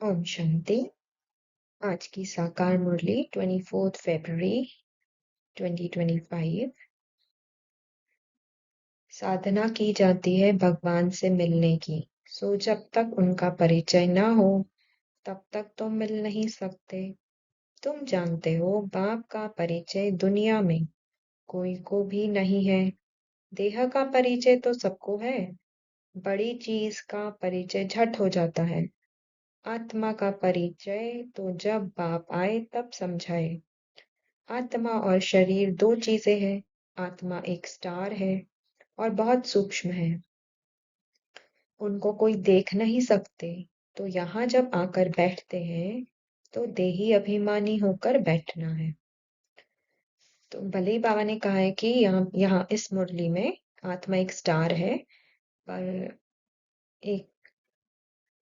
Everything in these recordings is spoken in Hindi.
ओम शांति। आज की साकार मुरली 24 फरवरी 2025। साधना की जाती है भगवान से मिलने की, सो जब तक उनका परिचय ना हो तब तक तो मिल नहीं सकते। तुम जानते हो बाप का परिचय दुनिया में कोई को भी नहीं है। देह का परिचय तो सबको है, बड़ी चीज का परिचय झट हो जाता है। आत्मा का परिचय तो जब बाप आए तब समझाए। आत्मा और शरीर दो चीजें हैं। आत्मा एक स्टार है और बहुत सूक्ष्म है, उनको कोई देख नहीं सकते। तो यहाँ जब आकर बैठते हैं तो देही अभिमानी होकर बैठना है। तो भले ही बाबा ने कहा है कि यहाँ यहाँ इस मुरली में आत्मा एक स्टार है, पर एक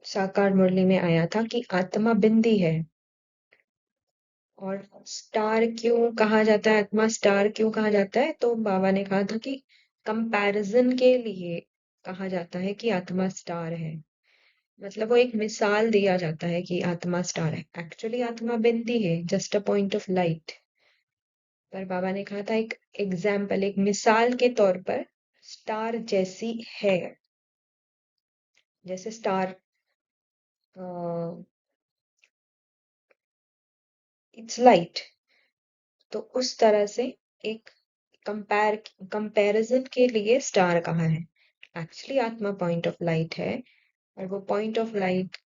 साकार मुरली में आया था कि आत्मा बिंदी है। और स्टार क्यों कहा जाता है, आत्मा स्टार क्यों कहा जाता है, तो बाबा ने कहा था कि कंपैरिजन के लिए कहा जाता है कि आत्मा स्टार है। मतलब वो एक मिसाल दिया जाता है कि आत्मा स्टार है, एक्चुअली आत्मा बिंदी है, just a point of light. पर बाबा ने कहा था एक एग्जाम्पल, एक मिसाल के तौर पर स्टार जैसी है। जैसे स्टार इट्स लाइट, तो उस तरह से एक कंपैरिजन के लिए स्टार कहा है। एक्चुअली आत्मा पॉइंट ऑफ लाइट है, और वो पॉइंट ऑफ लाइट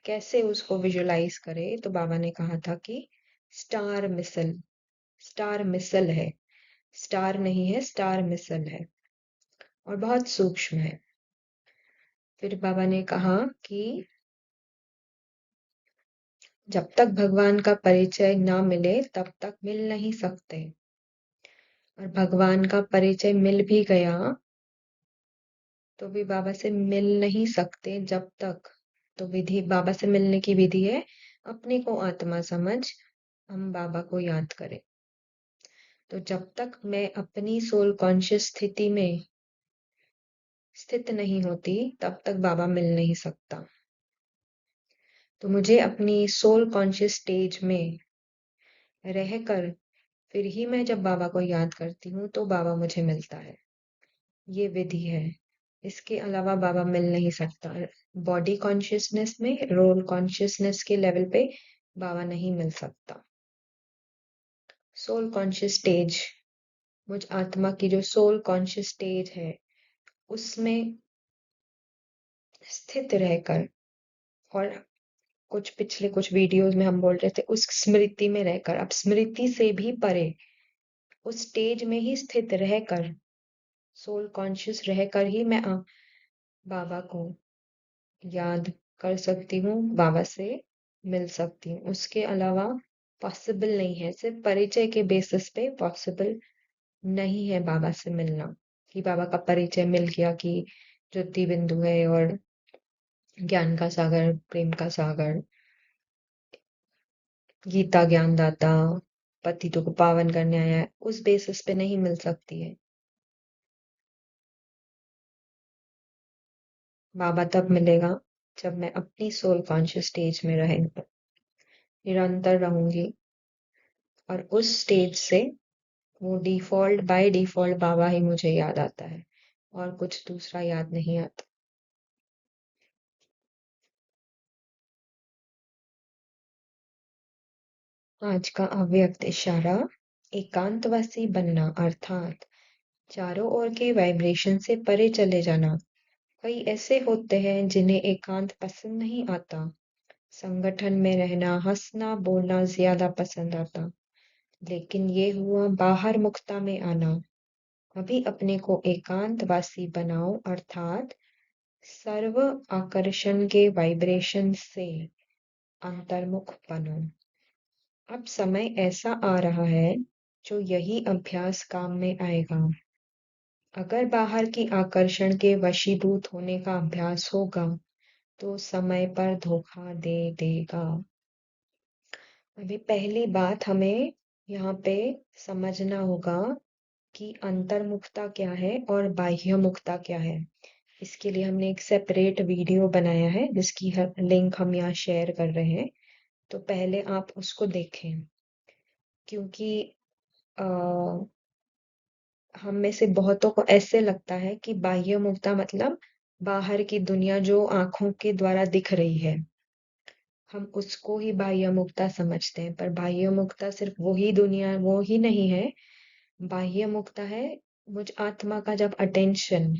कैसे उसको विजुलाइज करे, तो बाबा ने कहा था कि स्टार मिसल, स्टार मिसल है, स्टार नहीं है, स्टार मिसल है और बहुत सूक्ष्म है। फिर बाबा ने कहा कि जब तक भगवान का परिचय ना मिले तब तक मिल नहीं सकते, और भगवान का परिचय मिल भी गया तो भी बाबा से मिल नहीं सकते जब तक। तो विधि, बाबा से मिलने की विधि है अपने को आत्मा समझ हम बाबा को याद करें। तो जब तक मैं अपनी सोल कॉन्शियस स्थिति में स्थित नहीं होती तब तक बाबा मिल नहीं सकता। तो मुझे अपनी सोल कॉन्शियस स्टेज में रहकर फिर ही मैं जब बाबा को याद करती हूँ तो बाबा मुझे मिलता है। ये विधि है, इसके अलावा बाबा मिल नहीं सकता। बॉडी कॉन्शियसनेस में, रोल कॉन्शियसनेस के लेवल पे बाबा नहीं मिल सकता। सोल कॉन्शियस स्टेज, मुझ आत्मा की जो सोल कॉन्शियस स्टेज है उसमें स्थित रहकर, और कुछ पिछले कुछ वीडियोस में हम बोल रहे थे उस स्मृति में रहकर, अब स्मृति से भी परे उस स्टेज में ही स्थित रहकर, सोल कॉन्शियस रहकर ही मैं बाबा को याद कर सकती हूँ, बाबा से मिल सकती हूँ। उसके अलावा पॉसिबल नहीं है, सिर्फ परिचय के बेसिस पे पॉसिबल नहीं है बाबा से मिलना, कि बाबा का परिचय मिल गया कि ज्योति बिंदु है और ज्ञान का सागर, प्रेम का सागर, गीता ज्ञानदाता, पतितों को पावन करने आया है, उस बेसिस पे नहीं मिल सकती है। बाबा तब मिलेगा जब मैं अपनी सोल कॉन्शियस स्टेज में निरंतर रहूंगी, और उस स्टेज से वो डिफॉल्ट बाय डिफॉल्ट बाबा ही मुझे याद आता है और कुछ दूसरा याद नहीं आता। आज का अव्यक्त इशारा, एकांतवासी बनना अर्थात चारों ओर के वाइब्रेशन से परे चले जाना। कई ऐसे होते हैं जिन्हें एकांत पसंद नहीं आता, संगठन में रहना, हंसना बोलना ज्यादा पसंद आता, लेकिन ये हुआ बाहर मुक्ता में आना। अभी अपने को एकांतवासी बनाओ अर्थात सर्व आकर्षण के वाइब्रेशन से अंतर्मुख बनो। अब समय ऐसा आ रहा है जो यही अभ्यास काम में आएगा। अगर बाहर की आकर्षण के वशीभूत होने का अभ्यास होगा तो समय पर धोखा दे देगा। अभी पहली बात हमें यहाँ पे समझना होगा कि अंतर्मुखता क्या है और बाह्य मुक्ता क्या है। इसके लिए हमने एक सेपरेट वीडियो बनाया है जिसकी लिंक हम यहाँ शेयर कर रहे हैं। तो पहले आप उसको देखें, क्योंकि अ, हम में से बहुतों को ऐसे लगता है कि बाह्य मुक्ता मतलब बाहर की दुनिया जो आंखों के द्वारा दिख रही है, हम उसको ही बाह्य मुक्ता समझते हैं। पर बाह्य मुक्ता सिर्फ वही दुनिया वो ही नहीं है। बाह्य मुक्ता है मुझ आत्मा का जब अटेंशन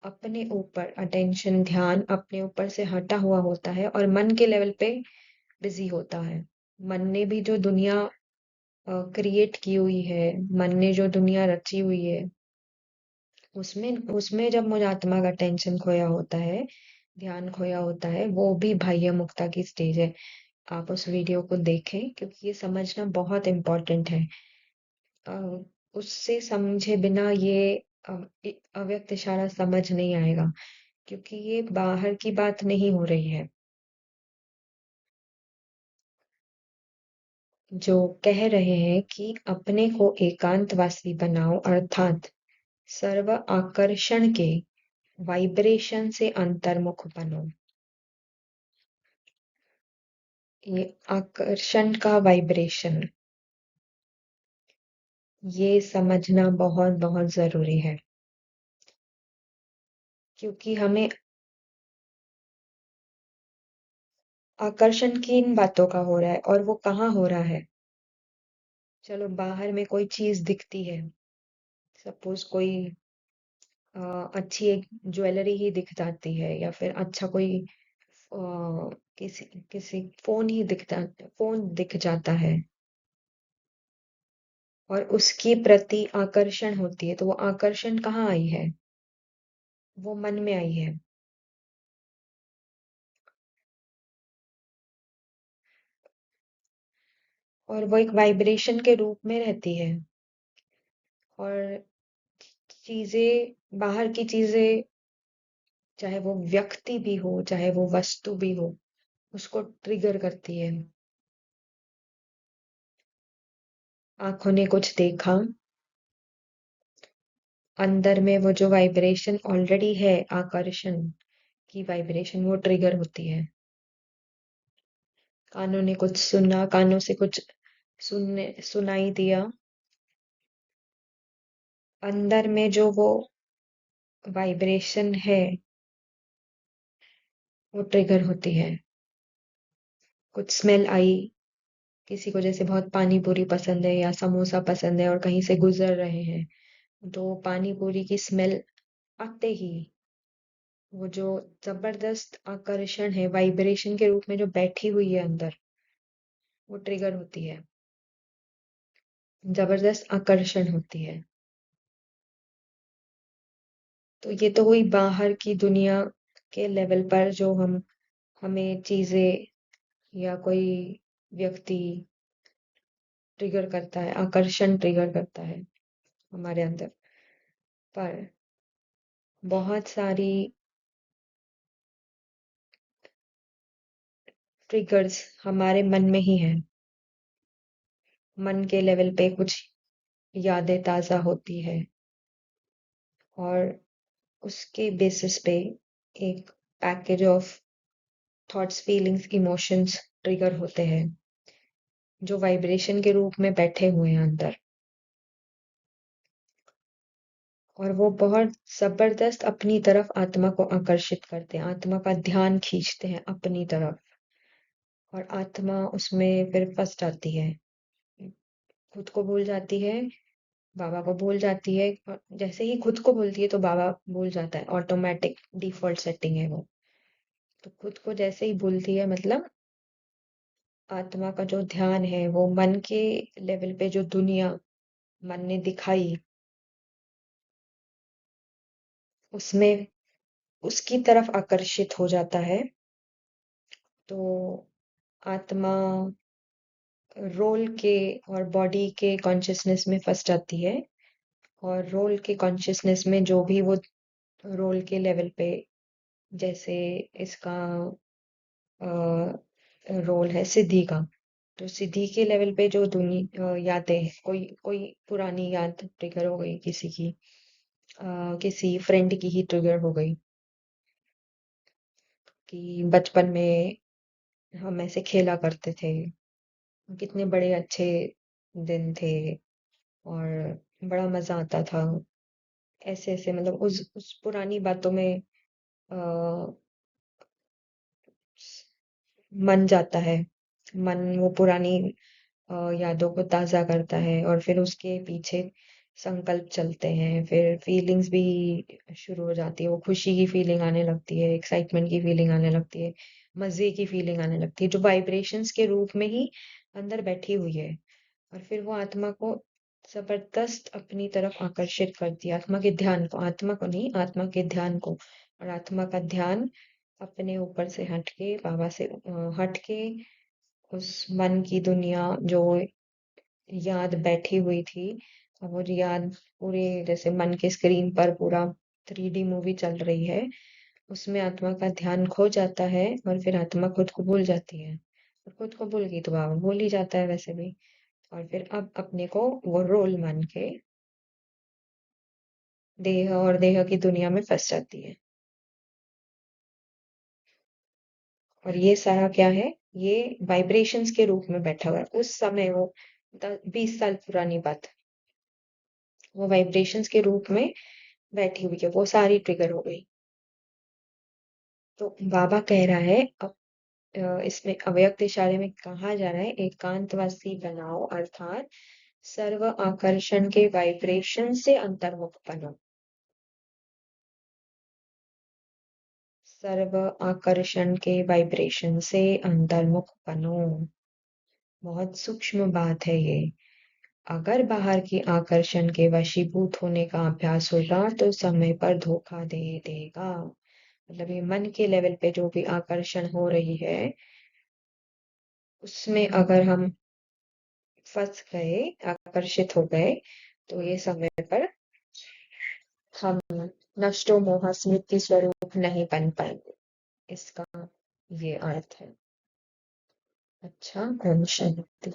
अपने ऊपर, अटेंशन ध्यान अपने ऊपर से हटा हुआ होता है और मन के लेवल पे बिजी होता है। मन ने भी जो दुनिया क्रिएट की हुई है, मन ने जो दुनिया रची हुई है, उसमें उसमें जब मुझ आत्मा का टेंशन खोया होता है, ध्यान खोया होता है, वो भी बाह्य मुक्ता की स्टेज है। आप उस वीडियो को देखें क्योंकि ये समझना बहुत इम्पोर्टेंट है। अ, उससे समझे बिना ये अ, अव्यक्त इशारा समझ नहीं आएगा, क्योंकि ये बाहर की बात नहीं हो रही है। जो कह रहे हैं कि अपने को एकांतवासी बनाओ, अर्थात सर्व आकर्षण के वाइब्रेशन से अंतर्मुख बनो। ये आकर्षण का वाइब्रेशन, ये समझना बहुत बहुत जरूरी है, क्योंकि हमें आकर्षण किन बातों का हो रहा है और वो कहाँ हो रहा है। चलो बाहर में कोई चीज दिखती है, सपोज कोई अच्छी एक ज्वेलरी ही दिख जाती है, या फिर अच्छा कोई किसी किसी फोन दिख जाता है और उसकी प्रति आकर्षण होती है, तो वो आकर्षण कहाँ आई है? वो मन में आई है। और वो एक वाइब्रेशन के रूप में रहती है। और चीजें, बाहर की चीजें, चाहे वो व्यक्ति भी हो चाहे वो वस्तु भी हो, उसको ट्रिगर करती है। आंखों ने कुछ देखा, अंदर में वो जो वाइब्रेशन ऑलरेडी है, आकर्षण की वाइब्रेशन, वो ट्रिगर होती है। कानों ने कुछ सुना, कानों से कुछ सुनाई दिया, अंदर में जो वो वाइब्रेशन है वो ट्रिगर होती है। कुछ स्मेल आई, किसी को जैसे बहुत पानी पूरी पसंद है या समोसा पसंद है और कहीं से गुजर रहे हैं, तो पानी पूरी की स्मेल आते ही वो जो जबरदस्त आकर्षण है, वाइब्रेशन के रूप में जो बैठी हुई है अंदर, वो ट्रिगर होती है, जबरदस्त आकर्षण होती है। तो ये तो हुई बाहर की दुनिया के लेवल पर, जो हमें चीजें या कोई व्यक्ति ट्रिगर करता है, आकर्षण ट्रिगर करता है हमारे अंदर। पर बहुत सारी ट्रिगर्स हमारे मन में ही हैं। मन के लेवल पे कुछ यादें ताजा होती है और उसके बेसिस पे एक package of thoughts, feelings, emotions trigger होते हैं, जो वाइब्रेशन के रूप में बैठे हुए हैं अंदर। और वो बहुत जबरदस्त अपनी तरफ आत्मा को आकर्षित करते हैं, आत्मा का ध्यान खींचते हैं अपनी तरफ, और आत्मा उसमें फिर फंस जाती है, खुद को भूल जाती है, बाबा को भूल जाती है। और जैसे ही खुद को भूलती है तो बाबा भूल जाता है, ऑटोमेटिक डिफॉल्ट सेटिंग है वो। तो खुद को जैसे ही भूलती है, मतलब आत्मा का जो ध्यान है वो मन के लेवल पे जो दुनिया मन ने दिखाई, उसमें उसकी तरफ आकर्षित हो जाता है। तो आत्मा रोल के और बॉडी के कॉन्शियसनेस में फंस जाती है, और रोल के कॉन्शियसनेस में जो भी वो रोल के लेवल पे, जैसे इसका रोल है सिद्धि का, तो सिद्धि के लेवल पे जो यादें, कोई कोई पुरानी याद ट्रिगर हो गई किसी की, किसी फ्रेंड की ही ट्रिगर हो गई, कि बचपन में हम ऐसे खेला करते थे, कितने बड़े अच्छे दिन थे और बड़ा मजा आता था। ऐसे ऐसे मतलब उस पुरानी बातों में आ, मन जाता है। मन वो पुरानी यादों को ताज़ा करता है और फिर उसके पीछे संकल्प चलते हैं, फिर फीलिंग्स भी शुरू हो जाती है। वो खुशी की फीलिंग आने लगती है, एक्साइटमेंट की फीलिंग आने लगती है, मज़े की फीलिंग आने लगती है, जो वाइब्रेशंस के रूप में ही अंदर बैठी हुई है। और फिर वो आत्मा को ज़बरदस्त अपनी तरफ आकर्षित करती है, आत्मा के ध्यान को, आत्मा को नहीं, आत्मा के ध्यान को। और आत्मा का ध्यान अपने ऊपर से हट के बाबा से हट के उस मन की दुनिया जो याद बैठी हुई थी, अब वो याद पूरे जैसे मन के स्क्रीन पर पूरा 3D मूवी चल रही है, उसमें आत्मा का ध्यान खो जाता है और फिर आत्मा खुद को भूल जाती है। और खुद को भूल गई तो बाबा भूल ही जाता है वैसे भी। और फिर अब अपने को वो रोल मान के देह और देह की दुनिया में फंस जाती है। और ये सारा क्या है? ये वाइब्रेशंस के रूप में बैठा हुआ है। उस समय वो 20 साल पुरानी बात, वो वाइब्रेशंस के रूप में बैठी हुई है, वो सारी ट्रिगर हो गई। तो बाबा कह रहा है अब इसमें अव्यक्त इशारे में कहा जा रहा है एकांतवासी बनाओ, अर्थात सर्व आकर्षण के वाइब्रेशन से अंतर्मुख बनो। सर्व आकर्षण के वाइब्रेशन से अंतर्मुख बनो। बहुत सूक्ष्म बात है ये। अगर बाहर की आकर्षण के वशीभूत होने का अभ्यास होगा तो समय पर धोखा दे देगा। मतलब ये मन के लेवल पे जो भी आकर्षण हो रही है, उसमें अगर हम फंस गए, आकर्षित हो गए, तो ये समय पर हम नष्टो मोह स्मृति स्वरूप नहीं बन पाएंगे। इसका ये अर्थ है। अच्छा, ओम शांति।